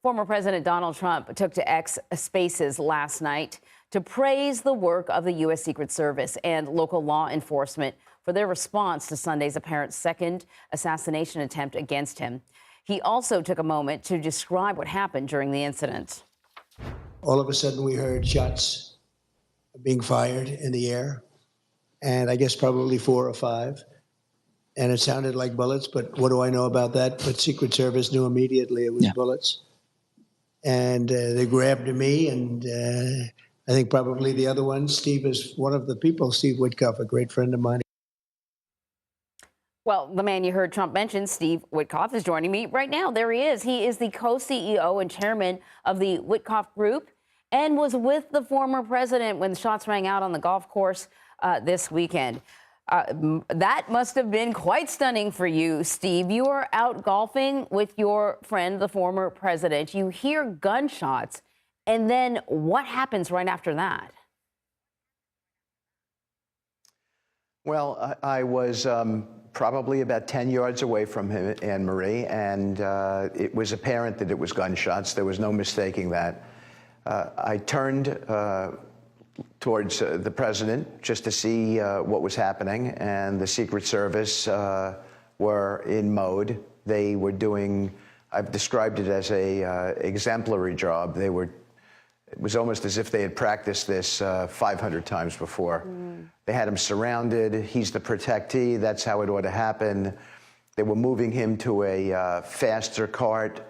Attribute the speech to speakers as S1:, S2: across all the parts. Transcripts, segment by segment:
S1: Former President Donald Trump took to X Spaces last night to praise the work of the U.S. Secret Service and local law enforcement for their response to Sunday's apparent second assassination attempt against him. He also took a moment to describe what happened during the incident.
S2: All of a sudden, we heard shots being fired in the air, and I guess probably 4 or 5. And it sounded like bullets, but what do I know about that? But Secret Service knew immediately it was bullets. And they grabbed me, and I think probably the other one, Steve, is one of the people, Steve Witkoff, a great friend of mine.
S1: Well, the man you heard Trump mention, Steve Witkoff, is joining me right now. There he is. He is the co-CEO and chairman of the Witkoff Group and was with the former president when the shots rang out on the golf course this weekend. That must have been quite stunning for you, Steve. You were out golfing with your friend, the former president. You hear gunshots, and then what happens right after that?
S3: Well, I was probably about 10 yards away from him, Anne Marie, and it was apparent that it was gunshots. There was no mistaking that. I turned towards the president just to see what was happening, and the Secret Service were in mode. They were doing, I've described it as a exemplary job. It was almost as if they had practiced this 500 times before. They had him surrounded. He's the protectee. That's how it ought to happen. They were moving him to a faster cart.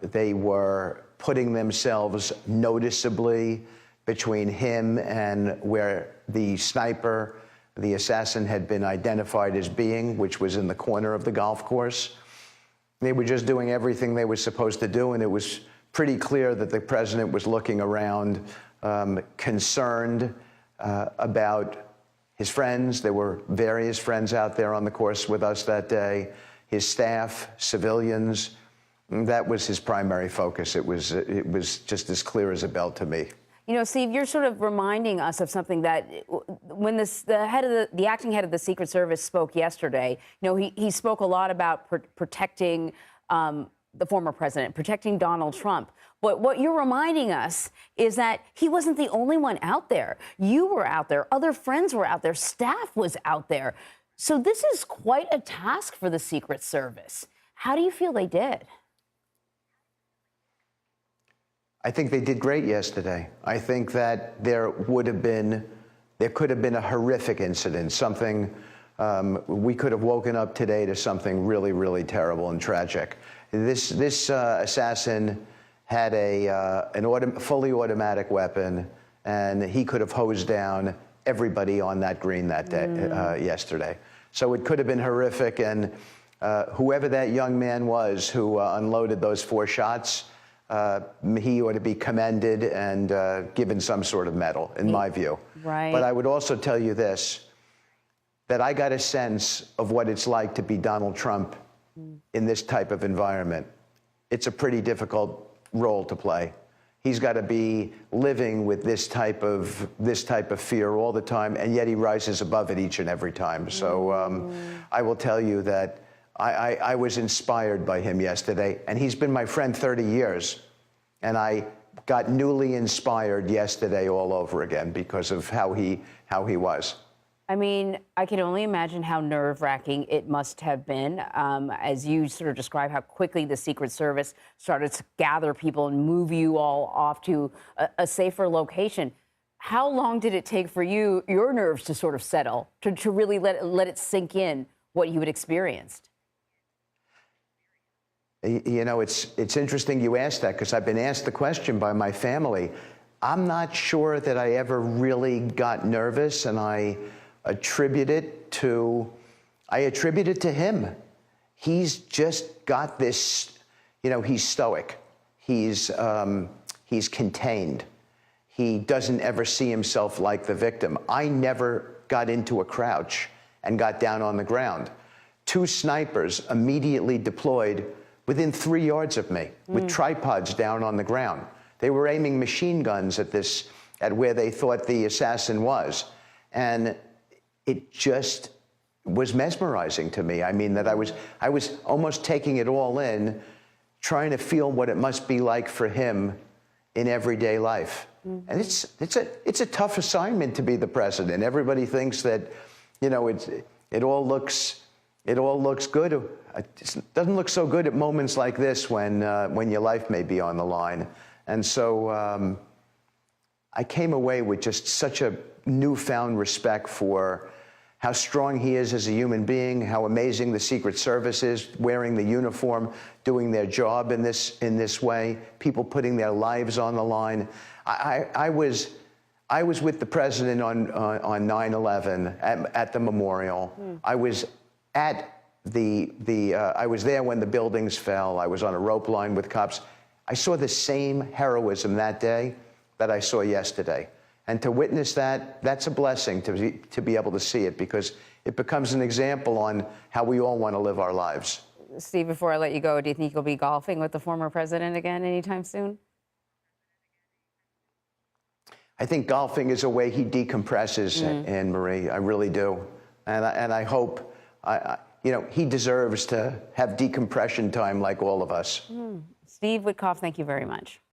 S3: They were putting themselves noticeably between him and where the sniper, the assassin, had been identified as being, which was in the corner of the golf course. They were just doing everything they were supposed to do, and it was pretty clear that the president was looking around, concerned about his friends. There were various friends out there on the course with us that day, his staff, civilians. That was his primary focus. It was just as clear as a bell to me.
S1: You know, Steve, you're sort of reminding us of something that when the acting head of the Secret Service spoke yesterday, you know, he spoke a lot about protecting the former president, protecting Donald Trump. But what you're reminding us is that he wasn't the only one out there. You were out there. Other friends were out there. Staff was out there. So this is quite a task for the Secret Service. How do you feel they did?
S3: I think they did great yesterday. I think that there could have been a horrific incident, something we could have woken up today to something really, really terrible and tragic. This assassin had a fully automatic weapon, and he could have hosed down everybody on that green that day, yesterday. So it could have been horrific, and whoever that young man was who unloaded those 4 shots, he ought to be commended and given some sort of medal, in my view.
S1: Right.
S3: But I would also tell you this, that I got a sense of what it's like to be Donald Trump in this type of environment. It's a pretty difficult role to play. He's got to be living with this type of fear all the time, and yet he rises above it each and every time. So I will tell you that I was inspired by him yesterday, and he's been my friend 30 years, and I got newly inspired yesterday all over again because of how he was.
S1: I mean, I can only imagine how nerve-wracking it must have been as you sort of describe how quickly the Secret Service started to gather people and move you all off to a safer location. How long did it take for your nerves to sort of settle, to really let it sink in what you had experienced?
S3: You know, it's interesting you asked that, because I've been asked the question by my family. I'm not sure that I ever really got nervous, and I attribute it to him. He's just got this, you know, he's stoic. He's contained. He doesn't ever see himself like the victim. I never got into a crouch and got down on the ground. 2 snipers immediately deployed within 3 yards of me with tripods down on the ground. They were aiming machine guns at where they thought the assassin was. And it just was mesmerizing to me. I mean, that I was almost taking it all in, trying to feel what it must be like for him in everyday life. And it's a tough assignment to be the president. Everybody thinks that, you know, it all looks good. It doesn't look so good at moments like this when your life may be on the line. And so I came away with just such a newfound respect for how strong he is as a human being, how amazing the Secret Service is, wearing the uniform, doing their job in this way, people putting their lives on the line. I was with the president on 9/11 at the memorial. I was at I was there when the buildings fell. I was on a rope line with cops. I saw the same heroism that day that I saw yesterday. And to witness that, that's a blessing to be able to see it, because it becomes an example on how we all want to live our lives.
S1: Steve, before I let you go, do you think you'll be golfing with the former president again anytime soon?
S3: I think golfing is a way he decompresses, Anne Marie. I really do. And I hope, you know, he deserves to have decompression time like all of us.
S1: Steve Witkoff, thank you very much.